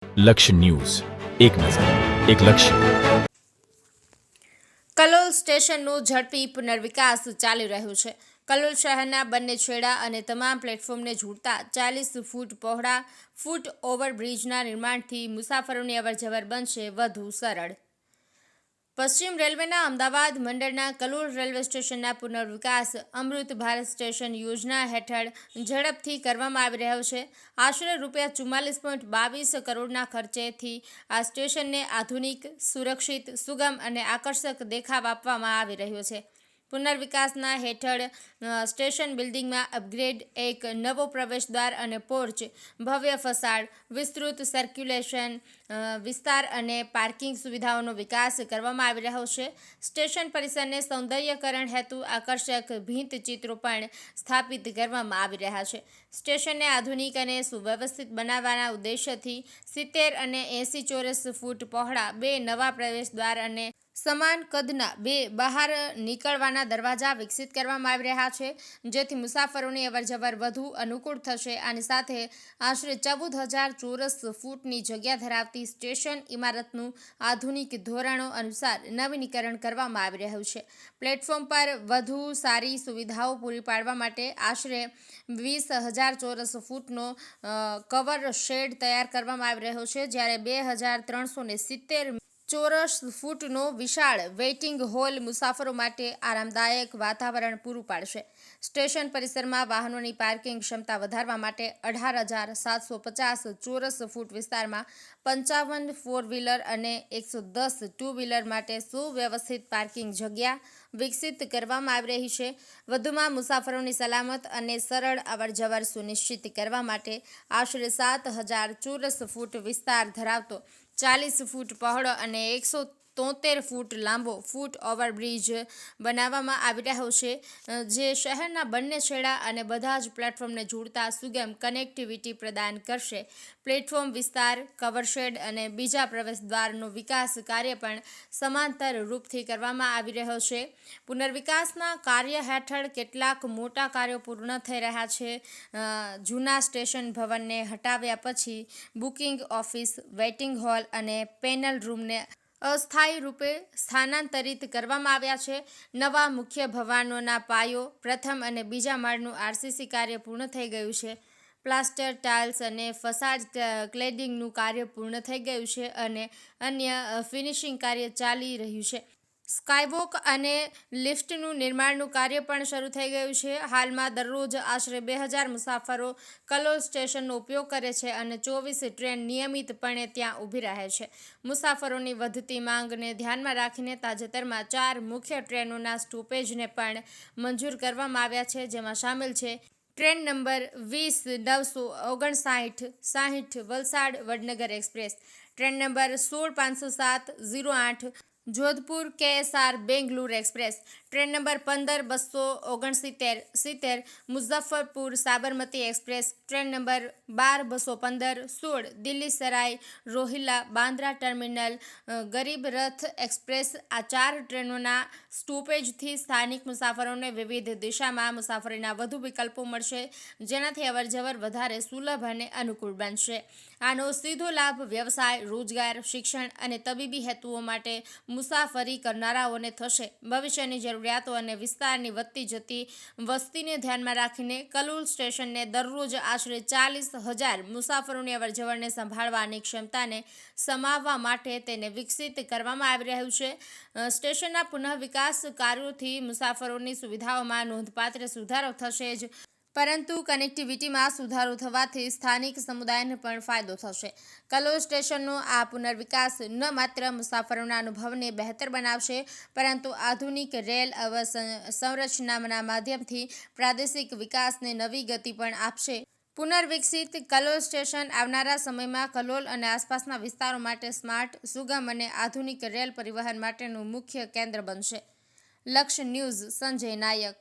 લક્ષ્ય ન્યૂઝ, એક નજર, એક લક્ષ્ય. કલોલ સ્ટેશનનું ઝડપી પુનર્વિકાસ ચાલી રહ્યું છે. કલોલ શહેરના બંને છેડા અને તમામ પ્લેટફોર્મને જોડતા 40 ફૂટ પહોળા ફૂટ ઓવરબ્રિજના નિર્માણથી મુસાફરોની અવરજવર બનશે વધુ સરળ. પશ્ચિમ રેલવેના અમદાવાદ મંડળના કલોલ રેલવે સ્ટેશનના પુનર્વિકાસ અમૃત ભારત સ્ટેશન યોજના હેઠળ ઝડપથી કરવામાં આવી રહ્યો છે. આશરે ₹44.22 કરોડના ખર્ચેથી આ સ્ટેશનને આધુનિક, સુરક્ષિત, સુગમ અને આકર્ષક દેખાવ આપવામાં આવી રહ્યો છે. પુનર્વિકાસના હેઠળ સ્ટેશન બિલ્ડિંગમાં અપગ્રેડ, એક નવો પ્રવેશદ્વાર અને પોર્ચ, ભવ્ય ફસાડ, વિસ્તૃત સર્ક્યુલેશન વિસ્તાર અને પાર્કિંગ સુવિધાઓનો વિકાસ કરવામાં આવી રહ્યો છે. સ્ટેશન પરિસરને સૌંદર્યકરણ હેતુ આકર્ષક ભીંતચિત્રો પણ સ્થાપિત કરવામાં આવી રહ્યા છે. સ્ટેશનને આધુનિક અને સુવ્યવસ્થિત બનાવવાના ઉદ્દેશ્યથી 70 અને 80 ચોરસ ફૂટ પહોળા 2 નવા પ્રવેશદ્વાર અને સમાન કદના 2 બહાર નીકળવાના દરવાજા વિકસિત કરવામાં આવી રહ્યા છે, જેથી મુસાફરોની અવરજવર વધુ અનુકૂળ થશે. આની સાથે આશરે 14,000 ચોરસ ફૂટની જગ્યા ધરાવતી સ્ટેશન ઇમારતનું આધુનિક ધોરણો અનુસાર નવીનીકરણ કરવામાં આવી રહ્યું છે. પ્લેટફોર્મ પર વધુ સારી સુવિધાઓ પૂરી પાડવા માટે આશરે 20,000 ચોરસ ફૂટનો કવર શેડ તૈયાર કરવામાં આવી રહ્યો છે, જ્યારે 2,370 ચોરસ ફૂટનો વિશાળ વેઇટિંગ હોલ મુસાફરો માટે આરામદાયક વાતાવરણ પૂરું પાડશે. સ્ટેશન પરિસરમાં વાહનોની પાર્કિંગ ક્ષમતા વધારવા માટે 18,750 ચોરસ ફૂટ વિસ્તારમાં 55 ફોર વ્હીલર અને 110 ટુ વ્હીલર માટે સુવ્યવસ્થિત પાર્કિંગ જગ્યા વિકસિત કરવામાં આવી રહી છે. વધુમાં મુસાફરોની સલામત અને સરળ અવરજવર સુનિશ્ચિત કરવા માટે આશરે 7,000 ચોરસ ફૂટ વિસ્તાર ધરાવતો 40 ફૂટ પહોળો અને 173 ફૂટ લાંબો ફૂટ ઓવરબ્રિજ બનાવવામાં આવી રહ્યો છે, જે શહેરના બંને છેડા અને બધા જ પ્લેટફોર્મને જોડતા સુગમ કનેક્ટિવિટી પ્રદાન કરશે. પ્લેટફોર્મ વિસ્તાર, કવરશેડ અને બીજા પ્રવેશદ્વારનો વિકાસ કાર્ય પણ સમાંતર રૂપથી કરવામાં આવી રહ્યો છે. પુનર્વિકાસના કાર્ય હેઠળ કેટલાક મોટા કાર્યો પૂર્ણ થઈ રહ્યા છે. જૂના સ્ટેશન ભવનને હટાવ્યા પછી બુકિંગ ઓફિસ, વેઇટિંગ હોલ અને પેનલ રૂમને અસ્થાયી રૂપે સ્થાનાંતરિત કરવામાં આવ્યા છે. નવા મુખ્ય ભવનોના પાયો, પ્રથમ અને બીજા માળનું આરસીસી કાર્ય પૂર્ણ થઈ ગયું છે. પ્લાસ્ટર, ટાઇલ્સ અને ફસાડ ક્લેડિંગનું કાર્ય પૂર્ણ થઈ ગયું છે અને અન્ય ફિનિશિંગ કાર્ય ચાલી રહ્યું છે. સ્કાયવોક અને લિફ્ટનું નિર્માણનું કાર્ય પણ શરૂ થઈ ગયું છે. હાલમાં દરરોજ આશરે 2,000 મુસાફરો કલોલ સ્ટેશનનો ઉપયોગ કરે છે અને 24 ટ્રેન નિયમિતપણે ત્યાં ઊભી રહે છે. મુસાફરોની વધતી માંગને ધ્યાનમાં રાખીને તાજેતરમાં 4 મુખ્ય ટ્રેનોના સ્ટોપેજને પણ મંજૂર કરવામાં આવ્યા છે, જેમાં સામેલ છે train number 20-959 60 વલસાડ-વડનગર express, train number 16-507-08 Jodhpur KSR Bengaluru express, train number 15-269 70 Muzaffarpur Sabarmati express, train number 12-215 Delhi Sarai Rohilla Bandra terminal Garib Rath express. આ 4 ટ્રેનોના સ્ટોપેજથી સ્થાનિક મુસાફરોને વિવિધ દિશામાં મુસાફરીના વધુ વિકલ્પો મળશે, જેનાથી અવરજવર વધારે સુલભ અને અનુકૂળ બનશે. આનો સીધો લાભ વ્યવસાય, રોજગાર, શિક્ષણ અને તબીબી હેતુઓ માટે મુસાફરી કરનારાઓને થશે. ભવિષ્યની જરૂરિયાતો અને વિસ્તારની વધતી જતી વસ્તીને ધ્યાનમાં રાખીને કલોલ સ્ટેશનને દરરોજ આશરે 40,000 મુસાફરોની અવરજવરને સંભાળવાની ક્ષમતાને સમાવવા માટે તેને વિકસિત કરવામાં આવી રહ્યું છે. સ્ટેશનના પુનઃવિકાસ કાર્યોથી મુસાફરોની સુવિધાઓમાં નોંધપાત્ર સુધારો થશે જ, પરંતુ કનેક્ટિવિટીમાં સુધારો થવાથી સ્થાનિક સમુદાયને પણ ફાયદો થશે. કલોલ સ્ટેશનનો આ પુનર્વિકાસ ન માત્ર મુસાફરોના અનુભવને બહેતર બનાવશે, પરંતુ આધુનિક રેલ સંરચનાના માધ્યમથી પ્રાદેશિક વિકાસને નવી ગતિ પણ આપશે. પુનર્વિકસિત કલોલ સ્ટેશન આવનારા સમયમાં કલોલ અને આસપાસના વિસ્તારો માટે સ્માર્ટ, સુગમ અને આધુનિક રેલ પરિવહન માટેનું મુખ્ય કેન્દ્ર બનશે. લક્ષ્ય ન્યૂઝ, સંજય નાયક.